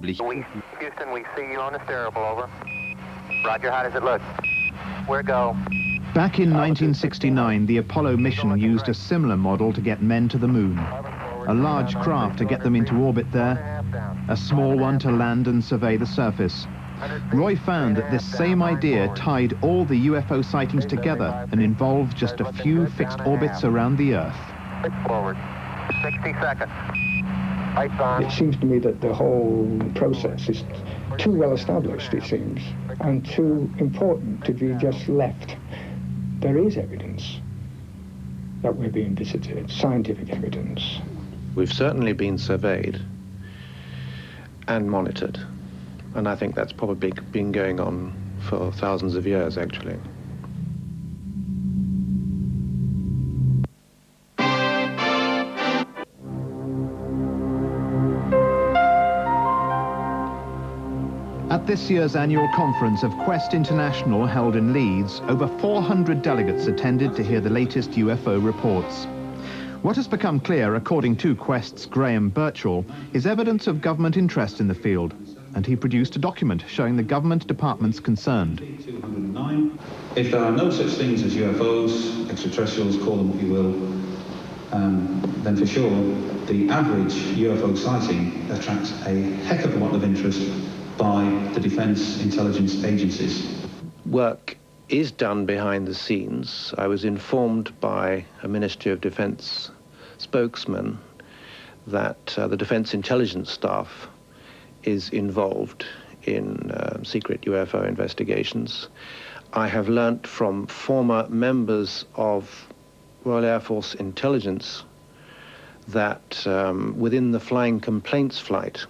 Houston, we see you on the steerable, over. Roger, how does it look? We're go. Back in 1969, the Apollo mission used a similar model to get men to the moon. A large craft to get them into orbit there, a small one to land and survey the surface. Roy found that this same idea tied all the UFO sightings together and involved just a few fixed orbits around the Earth. Forward. 60 seconds. It seems to me that the whole process is too well established, it seems, and too important to be just left. There is evidence that we're being visited, scientific evidence. We've certainly been surveyed and monitored, and I think that's probably been going on for thousands of years, actually. At this year's annual conference of Quest International held in Leeds, over 400 delegates attended to hear the latest UFO reports. What has become clear, according to Quest's Graham Birchall, is evidence of government interest in the field, and he produced a document showing the government departments concerned. If there are no such things as UFOs, extraterrestrials, call them what you will, then for sure the average UFO sighting attracts a heck of a lot of interest by the defence intelligence agencies. Work is done behind the scenes. I was informed by a Ministry of Defence spokesman that the Defence Intelligence Staff is involved in secret UFO investigations. I have learnt from former members of Royal Air Force Intelligence that within the Flying Complaints Flight,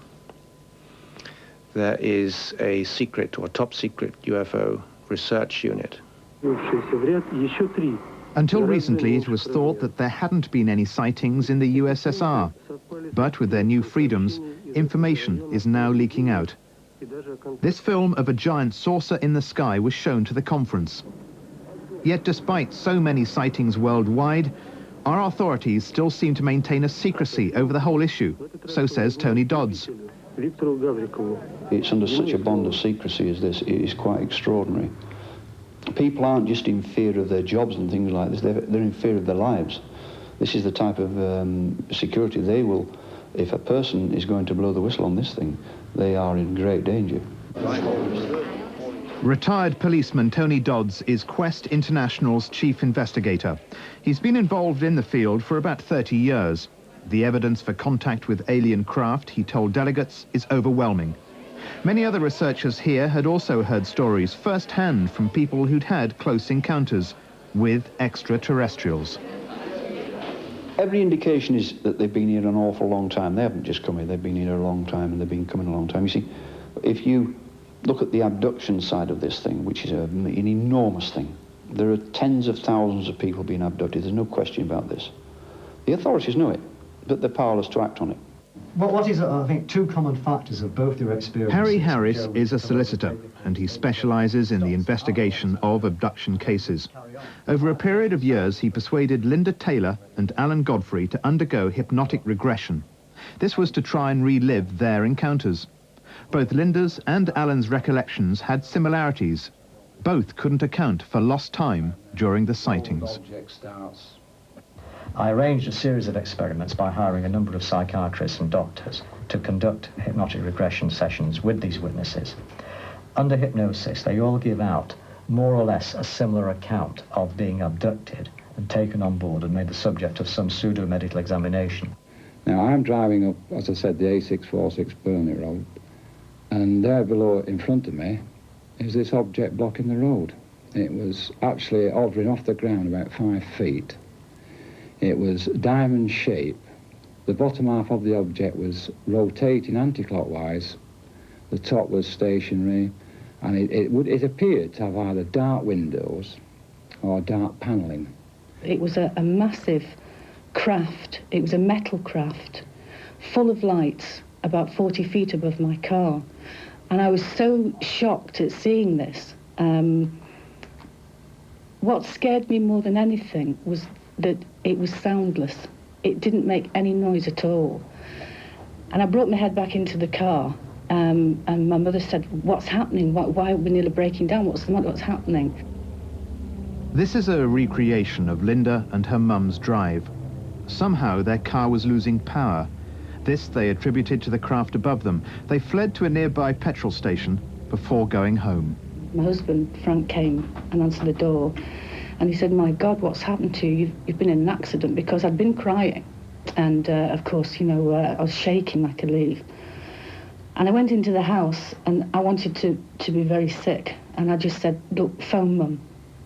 there is a secret or top secret UFO research unit. Until recently, it was thought that there hadn't been any sightings in the USSR. But with their new freedoms, information is now leaking out. This film of a giant saucer in the sky was shown to the conference. Yet despite so many sightings worldwide, our authorities still seem to maintain a secrecy over the whole issue, so says Tony Dodds. It's under such a bond of secrecy as this, it is quite extraordinary. People aren't just in fear of their jobs and things like this, they're in fear of their lives. This is the type of security they will, if a person is going to blow the whistle on this thing, they are in great danger. Retired policeman Tony Dodds is Quest International's chief investigator. He's been involved in the field for about 30 years. The evidence for contact with alien craft, he told delegates, is overwhelming. Many other researchers here had also heard stories firsthand from people who'd had close encounters with extraterrestrials. Every indication is that they've been here an awful long time. They haven't just come here, they've been here a long time, and they've been coming a long time. You see, if you look at the abduction side of this thing, which is an enormous thing, there are tens of thousands of people being abducted. There's no question about this. The authorities know it, but they're powerless to act on it. Well, what is, I think, two common factors of both your experiences? Harry Harris is a solicitor, and he specialises in the investigation of abduction cases. Over a period of years, he persuaded Linda Taylor and Alan Godfrey to undergo hypnotic regression. This was to try and relive their encounters. Both Linda's and Alan's recollections had similarities. Both couldn't account for lost time during the sightings. I arranged a series of experiments by hiring a number of psychiatrists and doctors to conduct hypnotic regression sessions with these witnesses. Under hypnosis, they all give out more or less a similar account of being abducted and taken on board and made the subject of some pseudo-medical examination. Now, I'm driving up, as I said, the A646 Burnley Road, and there below, in front of me, is this object blocking the road. It was actually hovering off the ground about 5 feet. It was diamond shape. The bottom half of the object was rotating anti-clockwise. The top was stationary, and it appeared to have either dark windows or dark panelling. It was a massive craft. It was a metal craft, full of lights, about 40 feet above my car. And I was so shocked at seeing this. What scared me more than anything was that it was soundless. It didn't make any noise at all. And I brought my head back into the car, And my mother said, "What's happening? Why are we nearly breaking down? What's the matter? What's happening?" This is a recreation of Linda and her mum's drive. Somehow their car was losing power. This they attributed to the craft above them. They fled to a nearby petrol station before going home. My husband, Frank, came and answered the door, and he said, "My God, what's happened to you? You've been in an accident," because I'd been crying. And of course, you know, I was shaking like a leaf. And I went into the house, and I wanted to be very sick. And I just said, "Look, phone Mum."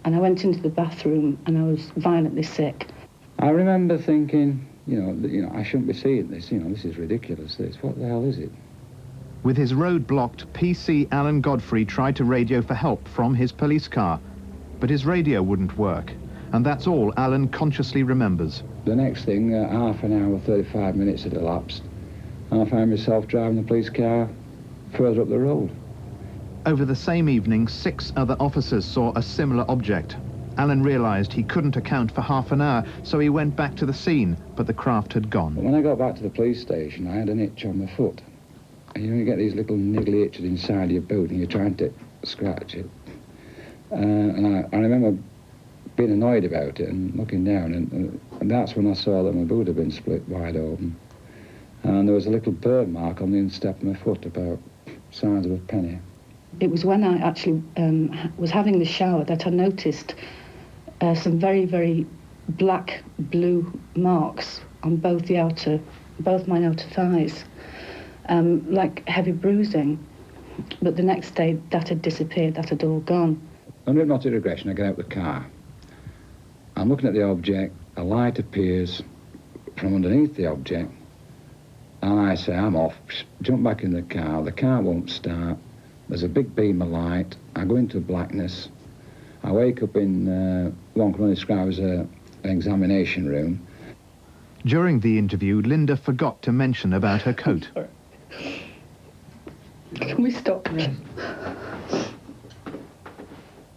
And I went into the bathroom, and I was violently sick. I remember thinking, you know, I shouldn't be seeing this. You know, this is ridiculous. This, what the hell is it? With his road blocked, PC Alan Godfrey tried to radio for help from his police car, but his radio wouldn't work, and that's all Alan consciously remembers. The next thing, half an hour, 35 minutes had elapsed, and I found myself driving the police car further up the road. Over the same evening, 6 other officers saw a similar object. Alan realised he couldn't account for half an hour, so he went back to the scene, but the craft had gone. But when I got back to the police station, I had an itch on my foot. And you know, you get these little niggly itches inside your boot, and you're trying to scratch it. And I remember being annoyed about it and looking down, and that's when I saw that my boot had been split wide open. And there was a little burn mark on the instep of my foot, about the size of a penny. It was when I actually was having the shower that I noticed some very, very black, blue marks on both my outer thighs, like heavy bruising. But the next day, that had disappeared, that had all gone. Under hypnotic regression, I get out the car. I'm looking at the object, a light appears from underneath the object, and I say, I'm off, jump back in the car won't start, there's a big beam of light, I go into blackness, I wake up in what one can only describe as an examination room. During the interview, Linda forgot to mention about her coat. Can we stop?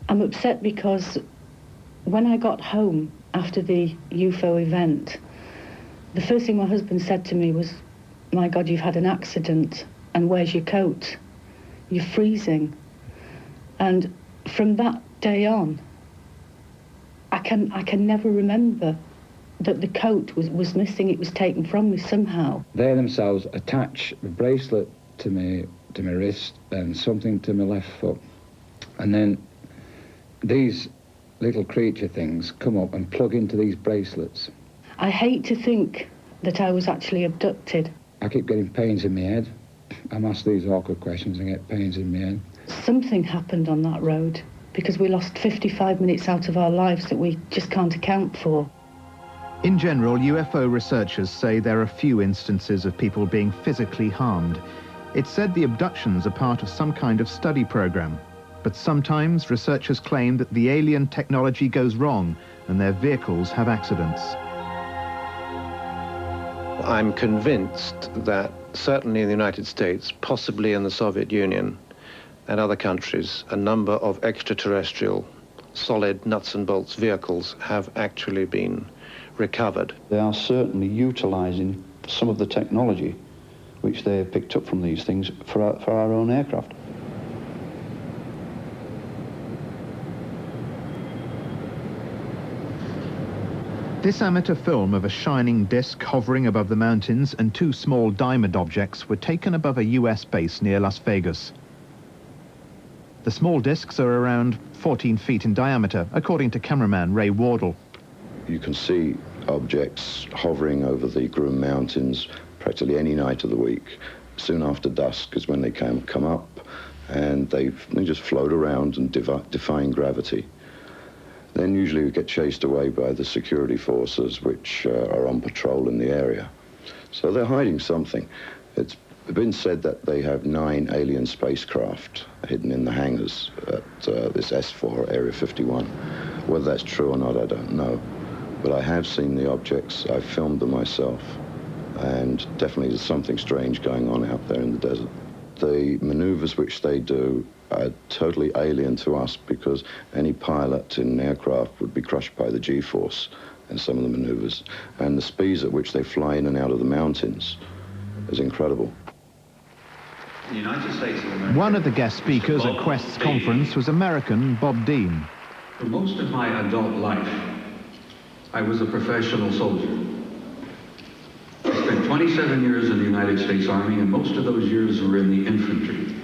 I'm upset because when I got home after the UFO event, the first thing my husband said to me was, "My God, you've had an accident, and where's your coat? You're freezing." And from that day on, I can never remember that the coat was missing. It was taken from me somehow. They themselves attach a bracelet to my wrist and something to my left foot. And then these little creature things come up and plug into these bracelets. I hate to think that I was actually abducted. I keep getting pains in my head. I'm asked these awkward questions and get pains in my head. Something happened on that road because we lost 55 minutes out of our lives that we just can't account for. In general, UFO researchers say there are few instances of people being physically harmed. It's said the abductions are part of some kind of study program. But sometimes researchers claim that the alien technology goes wrong and their vehicles have accidents. I'm convinced that certainly in the United States, possibly in the Soviet Union and other countries, a number of extraterrestrial solid nuts and bolts vehicles have actually been recovered. They are certainly utilising some of the technology which they have picked up from these things for our own aircraft. This amateur film of a shining disc hovering above the mountains and 2 small diamond objects were taken above a US base near Las Vegas. The small discs are around 14 feet in diameter, according to cameraman Ray Wardle. You can see objects hovering over the Groom Mountains practically any night of the week. Soon after dusk is when they come up, and they just float around and defying gravity. Then usually we get chased away by the security forces which are on patrol in the area. So they're hiding something. It's been said that they have 9 alien spacecraft hidden in the hangars at this S4, Area 51. Whether that's true or not, I don't know. But I have seen the objects, I've filmed them myself, and definitely there's something strange going on out there in the desert. The maneuvers which they do are totally alien to us because any pilot in an aircraft would be crushed by the G-force in some of the maneuvers. And the speeds at which they fly in and out of the mountains is incredible. The United States of America. One of the guest speakers at Quest's conference was American Bob Dean. For most of my adult life, I was a professional soldier. I spent 27 years in the United States Army, and most of those years were in the infantry.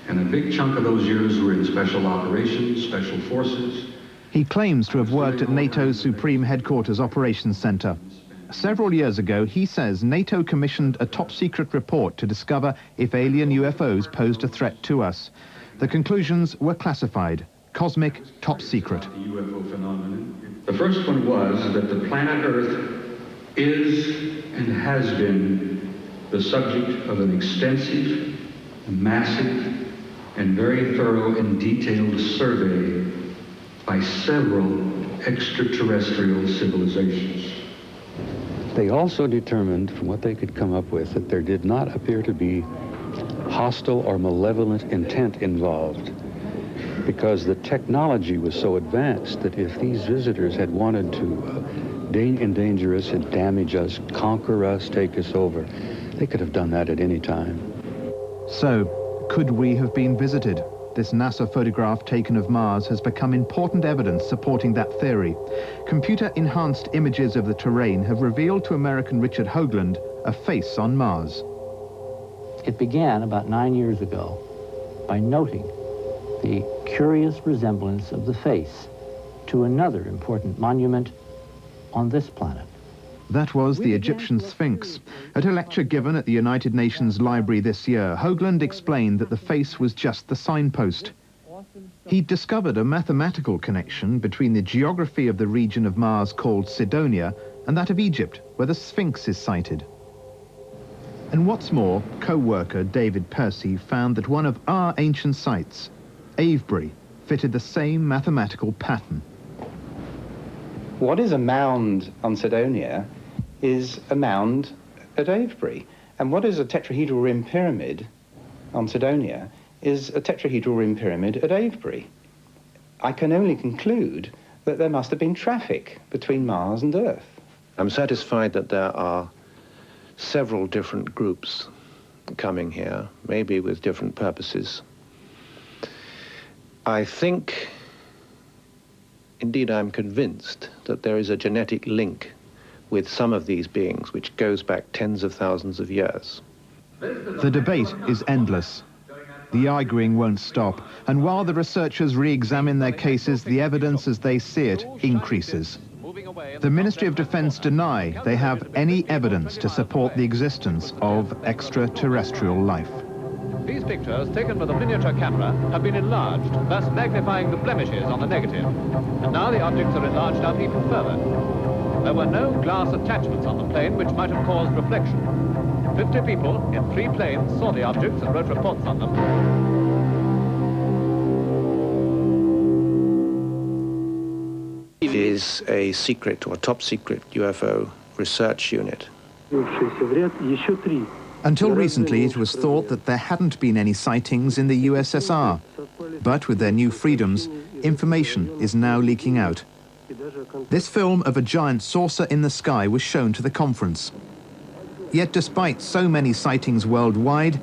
And a big chunk of those years were in special operations, special forces. He claims to have worked at NATO's Supreme Headquarters Operations Center. Several years ago, he says NATO commissioned a top-secret report to discover if alien UFOs posed a threat to us. The conclusions were classified. Cosmic, top secret. The UFO phenomenon. The first one was that the planet Earth is and has been the subject of an extensive, massive, and very thorough and detailed survey by several extraterrestrial civilizations. They also determined, from what they could come up with, that there did not appear to be hostile or malevolent intent involved, because the technology was so advanced that if these visitors had wanted to endanger us and damage us, conquer us, take us over, they could have done that at any time. So, could we have been visited? This NASA photograph taken of Mars has become important evidence supporting that theory. Computer-enhanced images of the terrain have revealed to American Richard Hoagland a face on Mars. It began about 9 years ago by noting the curious resemblance of the face to another important monument on this planet. That was the Egyptian Sphinx. At a lecture given at the United Nations Library this year, Hoagland explained that the face was just the signpost. He discovered a mathematical connection between the geography of the region of Mars called Cydonia and that of Egypt, where the Sphinx is sited. And what's more, co-worker David Percy found that one of our ancient sites, Avebury, fitted the same mathematical pattern. What is a mound on Cydonia is a mound at Avebury. And what is a tetrahedral rim pyramid on Cydonia is a tetrahedral rim pyramid at Avebury. I can only conclude that there must have been traffic between Mars and Earth. I'm satisfied that there are several different groups coming here, maybe with different purposes. I think, indeed I'm convinced, that there is a genetic link with some of these beings which goes back tens of thousands of years. The debate is endless. The arguing won't stop, and while the researchers re-examine their cases, the evidence as they see it increases. The Ministry of Defense deny they have any evidence to support the existence of extraterrestrial life. These pictures, taken with a miniature camera, have been enlarged, thus magnifying the blemishes on the negative. And now the objects are enlarged out even further. There were no glass attachments on the plane which might have caused reflection. 50 people in 3 planes saw the objects and wrote reports on them. It is a secret or top secret UFO research unit. Until recently, it was thought that there hadn't been any sightings in the USSR. But with their new freedoms, information is now leaking out. This film of a giant saucer in the sky was shown to the conference. Yet despite so many sightings worldwide,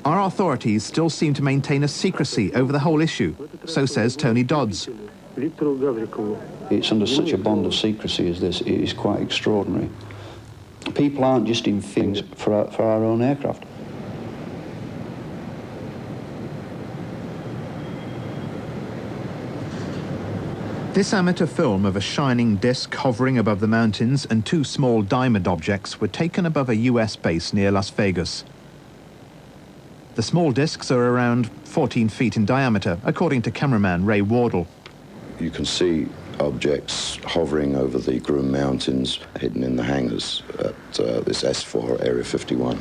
our authorities still seem to maintain a secrecy over the whole issue. So says Tony Dodds. It's under such a bond of secrecy as this, it is quite extraordinary. People aren't just in things for our own aircraft. This amateur film of a shining disc hovering above the mountains and 2 small diamond objects were taken above a US base near Las Vegas. The small discs are around 14 feet in diameter, according to cameraman Ray Wardle. You can see objects hovering over the Groom Mountains, hidden in the hangars at this S4 Area 51.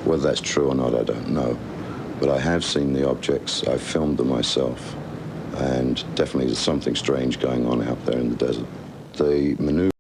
Whether that's true or not, I don't know. But I have seen the objects, I've filmed them myself, and definitely there's something strange going on out there in the desert. The maneuver